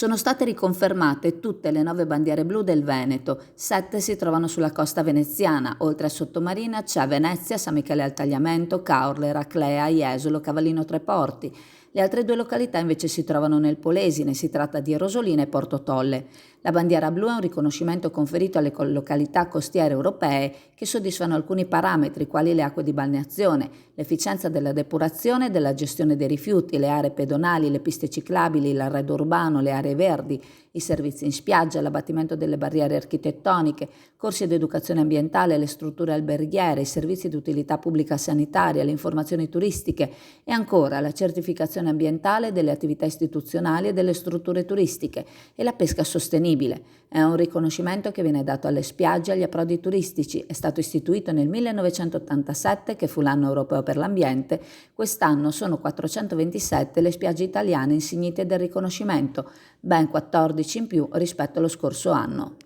Sono state riconfermate tutte le 9 bandiere blu del Veneto, 7 si trovano sulla costa veneziana, oltre a Sottomarina c'è Venezia, San Michele al Tagliamento, Caorle, Raclea, Jesolo, Cavallino Treporti. Le altre 2 località invece si trovano nel Polesine, si tratta di Rosolina e Porto Tolle. La bandiera blu è un riconoscimento conferito alle località costiere europee che soddisfano alcuni parametri quali le acque di balneazione, l'efficienza della depurazione e della gestione dei rifiuti, le aree pedonali, le piste ciclabili, l'arredo urbano, le aree verdi, i servizi in spiaggia, l'abbattimento delle barriere architettoniche, corsi di educazione ambientale, le strutture alberghiere, i servizi di utilità pubblica sanitaria, le informazioni turistiche e ancora la certificazione ambientale delle attività istituzionali e delle strutture turistiche e la pesca sostenibile. È un riconoscimento che viene dato alle spiagge e agli approdi turistici. È stato istituito nel 1987, che fu l'anno europeo per l'ambiente. Quest'anno sono 427 le spiagge italiane insignite del riconoscimento, ben 14 in più rispetto allo scorso anno.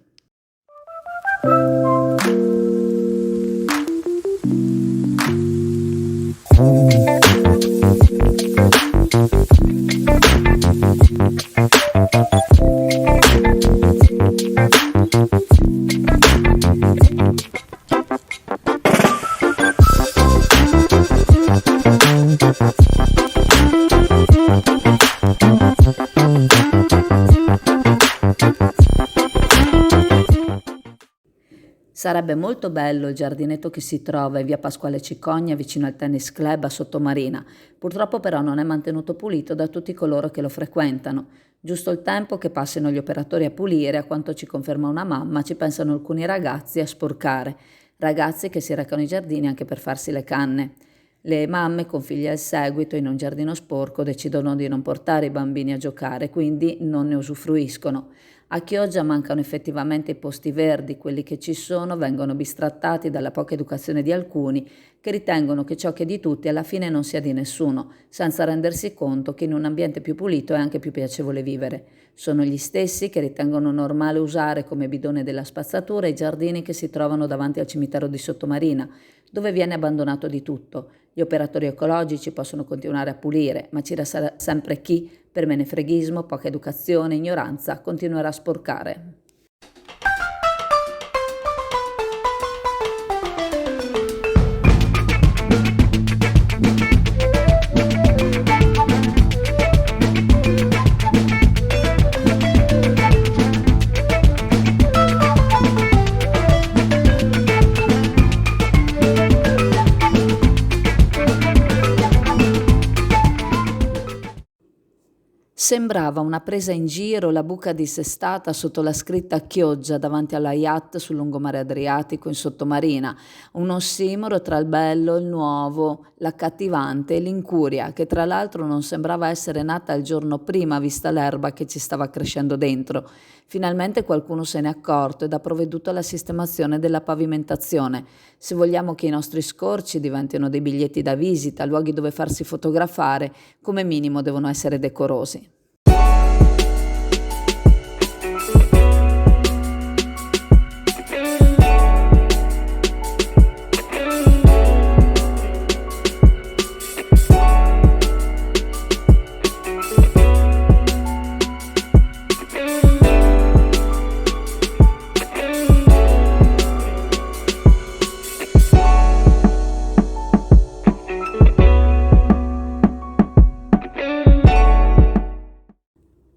Sarebbe molto bello il giardinetto che si trova in via Pasquale Cicogna vicino al tennis club a Sottomarina, purtroppo però non è mantenuto pulito da tutti coloro che lo frequentano. Giusto il tempo che passino gli operatori a pulire, a quanto ci conferma una mamma, ci pensano alcuni ragazzi a sporcare, ragazzi che si recano ai giardini anche per farsi le canne. Le mamme con figli al seguito in un giardino sporco decidono di non portare i bambini a giocare, quindi non ne usufruiscono. A Chioggia mancano effettivamente i posti verdi, quelli che ci sono vengono bistrattati dalla poca educazione di alcuni che ritengono che ciò che è di tutti alla fine non sia di nessuno, senza rendersi conto che in un ambiente più pulito è anche più piacevole vivere. Sono gli stessi che ritengono normale usare come bidone della spazzatura i giardini che si trovano davanti al cimitero di Sottomarina, dove viene abbandonato di tutto. Gli operatori ecologici possono continuare a pulire, ma ci resterà sempre chi, per menefreghismo, poca educazione, ignoranza, continuerà a sporcare. Sembrava una presa in giro la buca dissestata sotto la scritta Chioggia davanti alla yacht sul lungomare Adriatico in Sottomarina, un ossimoro tra il bello, il nuovo, l'accattivante e l'incuria, che tra l'altro non sembrava essere nata il giorno prima vista l'erba che ci stava crescendo dentro. Finalmente qualcuno se n'è accorto ed ha provveduto alla sistemazione della pavimentazione. Se vogliamo che i nostri scorci diventino dei biglietti da visita, luoghi dove farsi fotografare, come minimo devono essere decorosi.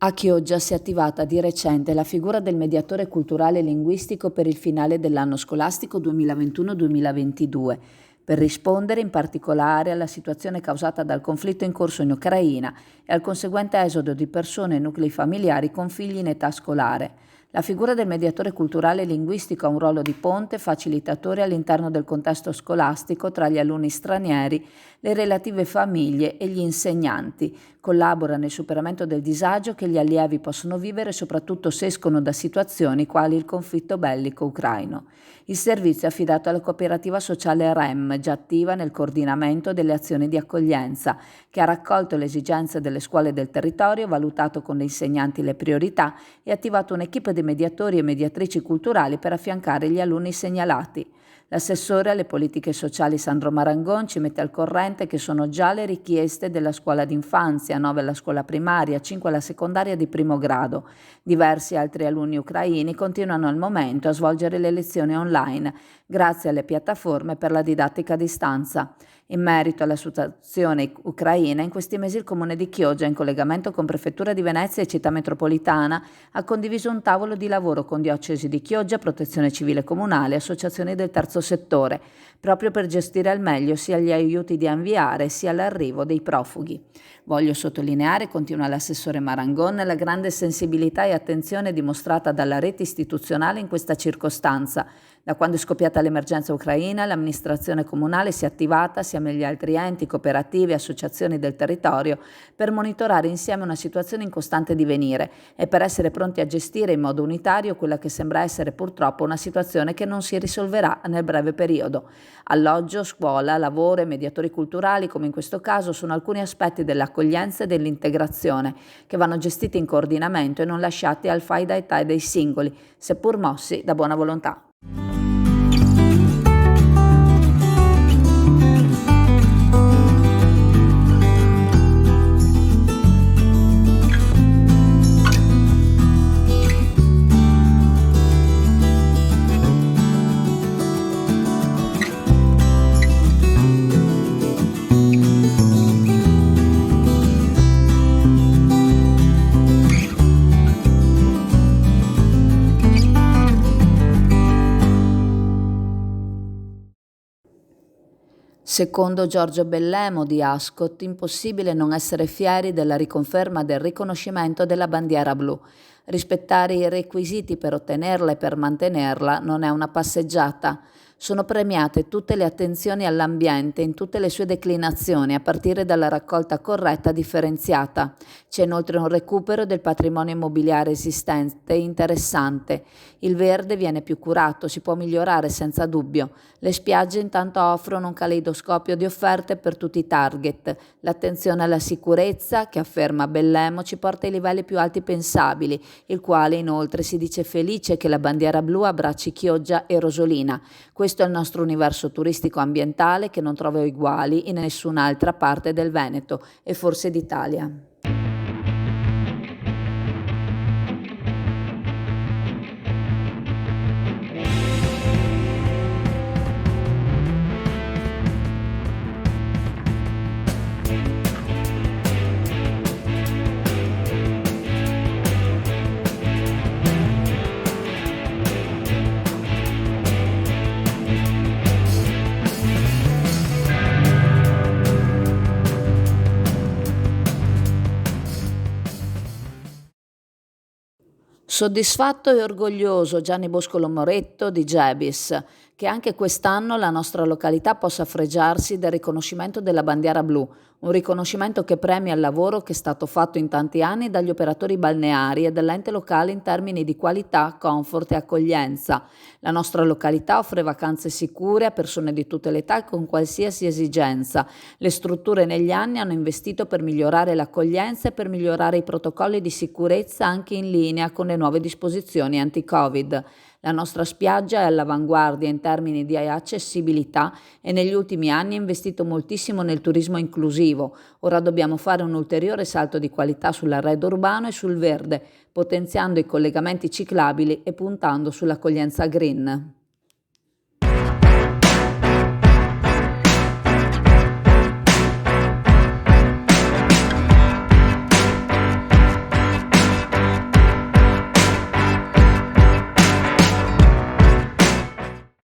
A Chioggia si è attivata di recente la figura del mediatore culturale e linguistico per il finale dell'anno scolastico 2021-2022, per rispondere in particolare alla situazione causata dal conflitto in corso in Ucraina e al conseguente esodo di persone e nuclei familiari con figli in età scolare. La figura del mediatore culturale e linguistico ha un ruolo di ponte facilitatore all'interno del contesto scolastico tra gli alunni stranieri, le relative famiglie e gli insegnanti. Collabora nel superamento del disagio che gli allievi possono vivere, soprattutto se escono da situazioni quali il conflitto bellico ucraino. Il servizio è affidato alla cooperativa sociale REM, già attiva nel coordinamento delle azioni di accoglienza, che ha raccolto le esigenze delle scuole del territorio, valutato con le insegnanti le priorità e attivato un'equipe di mediatori e mediatrici culturali per affiancare gli alunni segnalati. L'assessore alle politiche sociali Sandro Marangon ci mette al corrente che sono già le richieste della scuola d'infanzia, 9 alla scuola primaria, 5 alla secondaria di primo grado. Diversi altri alunni ucraini continuano al momento a svolgere le lezioni online grazie alle piattaforme per la didattica a distanza. In merito alla situazione ucraina, in questi mesi il comune di Chioggia, in collegamento con Prefettura di Venezia e Città Metropolitana, ha condiviso un tavolo di lavoro con Diocesi di Chioggia, Protezione Civile Comunale e associazioni del terzo settore, proprio per gestire al meglio sia gli aiuti da inviare sia l'arrivo dei profughi. Voglio sottolineare, continua l'assessore Marangon, la grande sensibilità e attenzione dimostrata dalla rete istituzionale in questa circostanza. Da quando è scoppiata l'emergenza ucraina, l'amministrazione comunale si è attivata assieme agli altri enti, cooperative e associazioni del territorio per monitorare insieme una situazione in costante divenire e per essere pronti a gestire in modo unitario quella che sembra essere purtroppo una situazione che non si risolverà nel breve periodo. Alloggio, scuola, lavoro e mediatori culturali, come in questo caso, sono alcuni aspetti dell'accoglienza e dell'integrazione che vanno gestiti in coordinamento e non lasciati al fai da te dei singoli, seppur mossi da buona volontà. Secondo Giorgio Bellemo di Ascot, impossibile non essere fieri della riconferma del riconoscimento della bandiera blu. Rispettare i requisiti per ottenerla e per mantenerla non è una passeggiata. Sono premiate tutte le attenzioni all'ambiente in tutte le sue declinazioni, a partire dalla raccolta corretta differenziata. C'è inoltre un recupero del patrimonio immobiliare esistente interessante. Il verde viene più curato, si può migliorare senza dubbio. Le spiagge intanto offrono un caleidoscopio di offerte per tutti i target. L'attenzione alla sicurezza, che afferma Bellemo, ci porta ai livelli più alti pensabili, il quale inoltre si dice felice che la bandiera blu abbracci Chioggia e Rosolina. Questo è il nostro universo turistico ambientale che non trova uguali in nessun'altra parte del Veneto e forse d'Italia. Soddisfatto e orgoglioso Gianni Boscolo Moretto di Gebis, che anche quest'anno la nostra località possa fregiarsi del riconoscimento della bandiera blu, un riconoscimento che premia il lavoro che è stato fatto in tanti anni dagli operatori balneari e dall'ente locale in termini di qualità, comfort e accoglienza. La nostra località offre vacanze sicure a persone di tutte le età e con qualsiasi esigenza. Le strutture negli anni hanno investito per migliorare l'accoglienza e per migliorare i protocolli di sicurezza anche in linea con le nuove disposizioni anti-Covid. La nostra spiaggia è all'avanguardia in termini di accessibilità e negli ultimi anni ha investito moltissimo nel turismo inclusivo. Ora dobbiamo fare un ulteriore salto di qualità sull'arredo urbano e sul verde, potenziando i collegamenti ciclabili e puntando sull'accoglienza green.